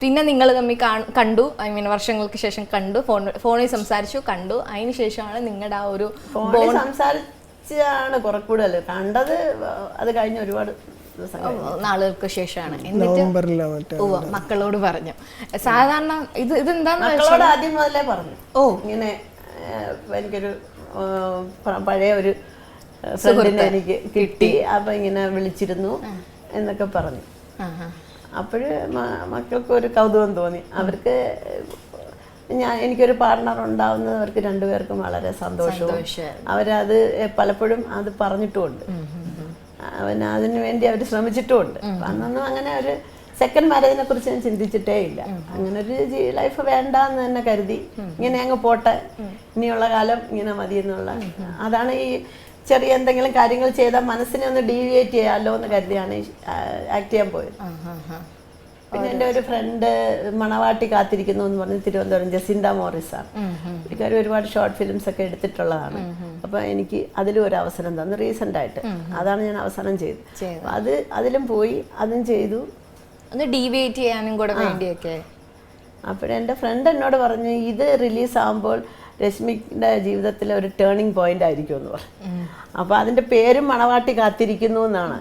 പിന്നെ നിങ്ങൾ തമ്മിൽ കണ്ടു, ഐ മീൻ വർഷങ്ങൾക്ക് ശേഷം കണ്ടു, ഫോണിൽ സംസാരിച്ചു, കണ്ടു, അതിന് ശേഷമാണ് നിങ്ങളുടെ ആ ഒരു സംസാരിച്ചാണ് കുറെ കൂടുതൽ കണ്ടത്. അത് കഴിഞ്ഞ ഒരുപാട് നാളുകൾക്ക് ശേഷമാണ്. എന്നിട്ട് മക്കളോട് പറഞ്ഞു. സാധാരണ ഇതെന്താന്ന് മക്കളോട് ആദ്യം മുതലേ പറഞ്ഞു. ഇങ്ങനെ എനിക്കൊരു പഴയ ഒരു ഫ്രണ്ടിനെ എനിക്ക് കിട്ടി, അപ്പൊ ഇങ്ങനെ വിളിച്ചിരുന്നു എന്നൊക്കെ പറഞ്ഞു. അപ്പോഴ് മക്കൾക്ക് ഒരു കൗതുകം തോന്നി. അവർക്ക് എനിക്കൊരു പാർട്ണർ ഉണ്ടാവുന്നത് അവർക്ക് രണ്ടുപേർക്കും വളരെ സന്തോഷവും. അവരത് പലപ്പോഴും അത് പറഞ്ഞിട്ടുമുണ്ട്. അതിനു വേണ്ടി അവർ ശ്രമിച്ചിട്ടുമുണ്ട്. അന്നൊന്നും അങ്ങനെ ഒരു സെക്കൻഡ് മാരേജിനെ കുറിച്ച് ഞാൻ ചിന്തിച്ചിട്ടേ ഇല്ല. അങ്ങനെ ഒരു ലൈഫ് വേണ്ടെന്ന് തന്നെ കരുതി ഇങ്ങനെ അങ്ങ് പോട്ടെ, ഇനിയുള്ള കാലം ഇങ്ങനെ മതി എന്നുള്ള അതാണ്. ഈ ചെറിയ എന്തെങ്കിലും കാര്യങ്ങൾ ചെയ്താൽ മനസ്സിനെ ഒന്ന് ഡീവിയേറ്റ് ചെയ്യാമല്ലോ എന്ന് കരുതിയാണ് ആക്ട് ചെയ്യാൻ പോയത്. പിന്നെ എൻ്റെ ഒരു ഫ്രണ്ട് മണവാട്ടി കാത്തിരിക്കുന്നു എന്ന് പറഞ്ഞ് തിരുവനന്തപുരം ജസിൻഡ മോറിസാണ്. പുള്ളിക്കാർ ഒരുപാട് ഷോർട്ട് ഫിലിംസ് ഒക്കെ എടുത്തിട്ടുള്ളതാണ്. അപ്പോൾ എനിക്ക് അതിലും ഒരു അവസരം തന്നു റീസെൻ്റ് ആയിട്ട്. അതാണ് ഞാൻ അവസാനം ചെയ്തത്. അതിലും പോയി, അതും ചെയ്തു. ഒന്ന് ഡീവിയേറ്റ് ചെയ്യാനും കൂടെ വേണ്ടിയൊക്കെ. അപ്പോഴെൻ്റെ ഫ്രണ്ട് എന്നോട് പറഞ്ഞു, ഇത് റിലീസാകുമ്പോൾ രശ്മിയുടെ ജീവിതത്തിലെ ഒരു ടേണിംഗ് പോയിന്റ് ആയിരിക്കും എന്ന് പറഞ്ഞു. അപ്പൊ അതിന്റെ പേരും മണവാട്ടി കാത്തിരിക്കുന്നു എന്നാണ്.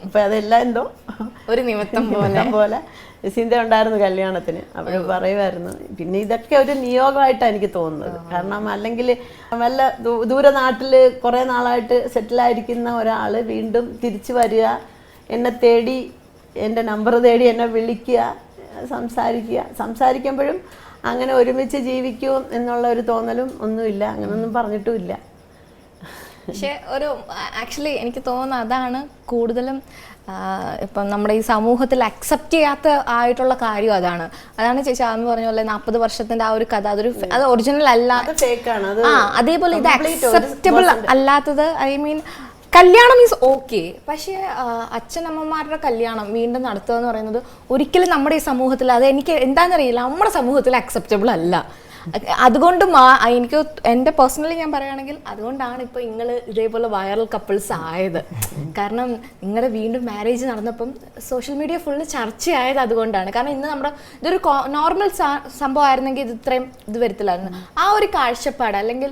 അപ്പൊ അതെല്ലാം എന്തോ ഒരു നിമിത്തം പോലെ ചിന്ത ഉണ്ടായിരുന്നു കല്യാണത്തിന്. അവർ പറയുമായിരുന്നു. പിന്നെ ഇതൊക്കെ ഒരു നിയോഗമായിട്ടാണ് എനിക്ക് തോന്നുന്നത്. കാരണം അല്ലെങ്കിൽ വല്ല ദൂരനാട്ടില് കുറെ നാളായിട്ട് സെറ്റിലായിരിക്കുന്ന ഒരാള് വീണ്ടും തിരിച്ചു വരിക, എന്നെ തേടി എൻ്റെ നമ്പർ തേടി എന്നെ വിളിക്കുക, സംസാരിക്കുമ്പോഴും അങ്ങനെ ഒരുമിച്ച് ജീവിക്കും എന്നുള്ള ഒരു തോന്നലും ഒന്നുമില്ല. അങ്ങനൊന്നും പറഞ്ഞിട്ടുമില്ല. പക്ഷെ ഒരു ആക്ച്വലി എനിക്ക് തോന്നുന്നത് അതാണ് കൂടുതലും ഇപ്പം നമ്മുടെ ഈ സമൂഹത്തിൽ അക്സെപ്റ്റ് ചെയ്യാത്ത ആയിട്ടുള്ള കാര്യം അതാണ് ചേച്ചി അന്ന് പറഞ്ഞ പോലെ 40 വർഷത്തിന്റെ ആ ഒരു കഥ അത് ഒറിജിനൽ അല്ല. അതേപോലെ ഇത് അക്സെപ്റ്റബിൾ അല്ലാത്തത്, ഐ മീൻ കല്യാണം ഈസ് ഓക്കെ, പക്ഷേ അച്ഛനമ്മമാരുടെ കല്യാണം വീണ്ടും നടത്തുക എന്ന് പറയുന്നത് ഒരിക്കലും നമ്മുടെ ഈ സമൂഹത്തിൽ അത് എനിക്ക് എന്താണെന്നറിയില്ല, നമ്മുടെ സമൂഹത്തിൽ അക്സെപ്റ്റബിൾ അല്ല. അതുകൊണ്ട് എനിക്ക് എൻ്റെ പേഴ്സണലി ഞാൻ പറയുകയാണെങ്കിൽ അതുകൊണ്ടാണ് ഇപ്പോൾ നിങ്ങൾ ഇതേപോലെ വൈറൽ കപ്പിൾസ് ആയത്. കാരണം നിങ്ങളുടെ വീണ്ടും മാരേജ് നടന്നപ്പം സോഷ്യൽ മീഡിയ ഫുള്ള് ചർച്ചയായത് അതുകൊണ്ടാണ്. കാരണം ഇന്ന് നമ്മുടെ ഇതൊരു നോർമൽ സംഭവം ആയിരുന്നെങ്കിൽ ഇത് ഇത്രയും ഇത് വരത്തില്ലായിരുന്നു. ആ ഒരു കാഴ്ചപ്പാട്, അല്ലെങ്കിൽ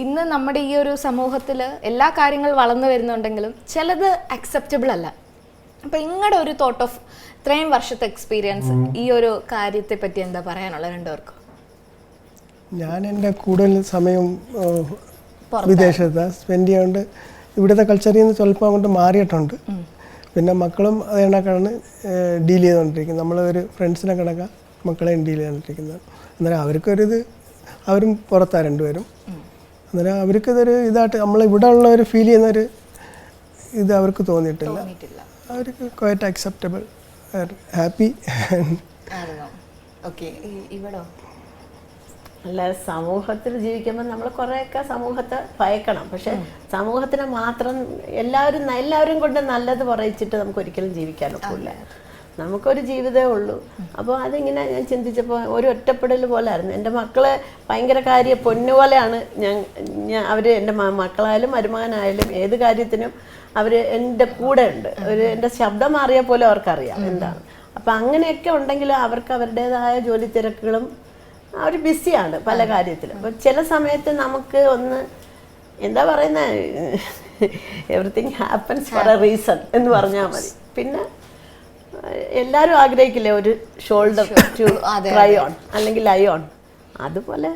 ഇന്ന് നമ്മുടെ ഈ ഒരു സമൂഹത്തിൽ എല്ലാ കാര്യങ്ങളും വളർന്നു വരുന്നുണ്ടെങ്കിലും ചിലത് അക്സെപ്റ്റബിൾ അല്ല. അപ്പം നിങ്ങളുടെ ഒരു തോട്ട് ഓഫ് ഇത്രയും വർഷത്തെ എക്സ്പീരിയൻസ് ഈ ഒരു കാര്യത്തെ പറ്റി എന്താ പറയാനുള്ള രണ്ടുപേർക്കും? ഞാൻ എൻ്റെ കൂടുതൽ സമയം വിദേശത്ത് സ്പെൻഡ് ചെയ്യാണ്ട് ഇവിടുത്തെ കൾച്ചറിൽ നിന്ന് സ്വല്പം അങ്ങോട്ട് മാറിയിട്ടുണ്ട്. പിന്നെ മക്കളും അത് കണക്കാണ് ഡീൽ ചെയ്തുകൊണ്ടിരിക്കുന്നത്. നമ്മളൊരു ഫ്രണ്ട്സിനെ കണക്കാണ് മക്കളെയും ഡീൽ ചെയ്തുകൊണ്ടിരിക്കുന്നത്. അന്നേരം അവർക്കൊരിത്, അവരും പുറത്താണ് രണ്ടുപേരും. അന്നേരം അവർക്കിതൊരു ഇതായിട്ട് നമ്മളിവിടെ ഉള്ള ഒരു ഫീൽ ചെയ്യുന്നൊരു ഇത് അവർക്ക് തോന്നിയിട്ടില്ല. അവർക്ക് ക്വയറ്റ് അക്സെപ്റ്റബിൾ, ഹാപ്പി. അല്ല, സമൂഹത്തിൽ ജീവിക്കുമ്പോൾ നമ്മൾ കുറേയൊക്കെ സമൂഹത്തെ ഭയക്കണം. പക്ഷെ സമൂഹത്തിനെ മാത്രം എല്ലാവരും കൊണ്ട് നല്ലത് പറയിച്ചിട്ട് നമുക്ക് ഒരിക്കലും ജീവിക്കാനൊക്കില്ല. നമുക്കൊരു ജീവിതമേ ഉള്ളൂ. അപ്പോൾ അതിങ്ങനെ ഞാൻ ചിന്തിച്ചപ്പോൾ ഒരു ഒറ്റപ്പെടൽ പോലെ ആയിരുന്നു. എൻ്റെ മക്കളെ ഭയങ്കര പൊന്നുപോലെയാണ് അവർ എൻ്റെ മക്കളായാലും മരുമകനായാലും ഏത് കാര്യത്തിനും അവർ എൻ്റെ കൂടെ ഉണ്ട്. എൻ്റെ ശബ്ദം മാറിയാൽ പോലും അവർക്കറിയാം എന്താണ്. അപ്പം അങ്ങനെയൊക്കെ ഉണ്ടെങ്കിലും അവർക്ക് അവരുടേതായ ജോലി തിരക്കുകളും അവർ ബിസിയാണ് പല കാര്യത്തിലും. അപ്പം ചില സമയത്ത് നമുക്ക് ഒന്ന് എന്താ പറയുന്നത്, everything happens four A reason എന്ന് പറഞ്ഞാൽ മതി. പിന്നെ എല്ലാവരും ആഗ്രഹിക്കില്ലേ ഒരു ഷോൾഡർ ടു ക്രൈ ഓൺ അല്ലെങ്കിൽ ലൈ ഓൺ. അതുപോലെ